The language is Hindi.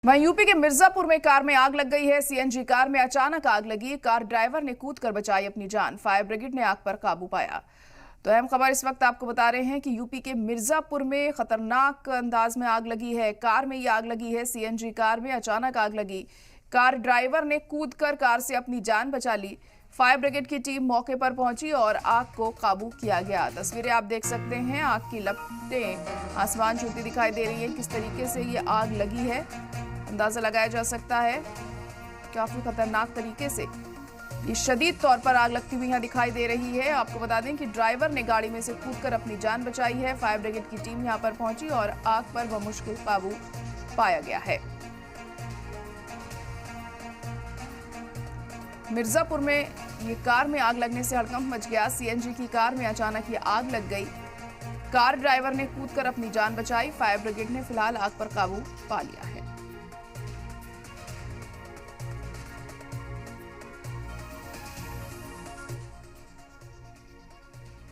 वहीं यूपी के मिर्जापुर में कार में आग लग गई है। सीएनजी कार में अचानक आग लगी। कार ड्राइवर ने कूदकर बचाई अपनी जान। फायर ब्रिगेड ने आग पर काबू पाया। तो अहम खबर इस वक्त आपको बता रहे हैं कि यूपी के मिर्जापुर में खतरनाक अंदाज में आग लगी है। कार में ये आग लगी है। सीएनजी कार में अचानक आग लगी। कार ड्राइवर ने कूदकर कार से अपनी जान बचा ली। फायर ब्रिगेड की टीम मौके पर पहुंची और आग को काबू किया गया। तस्वीरें आप देख सकते हैं। आग की लपटें आसमान छूती दिखाई दे रही है। किस तरीके से ये आग लगी है अंदाजा लगाया जा सकता है। काफी खतरनाक तरीके से ये शदीद तौर पर आग लगती हुई यहाँ दिखाई दे रही है। आपको बता दें कि ड्राइवर ने गाड़ी में से कूदकर अपनी जान बचाई है। फायर ब्रिगेड की टीम यहाँ पर पहुंची और आग पर बमुश्किल काबू पाया गया है। मिर्जापुर में ये कार में आग लगने से हड़कंप मच गया। सीएनजी की कार में अचानक ये आग लग गई। कार ड्राइवर ने कूदकर अपनी जान बचाई। फायर ब्रिगेड ने फिलहाल आग पर काबू पा लिया है।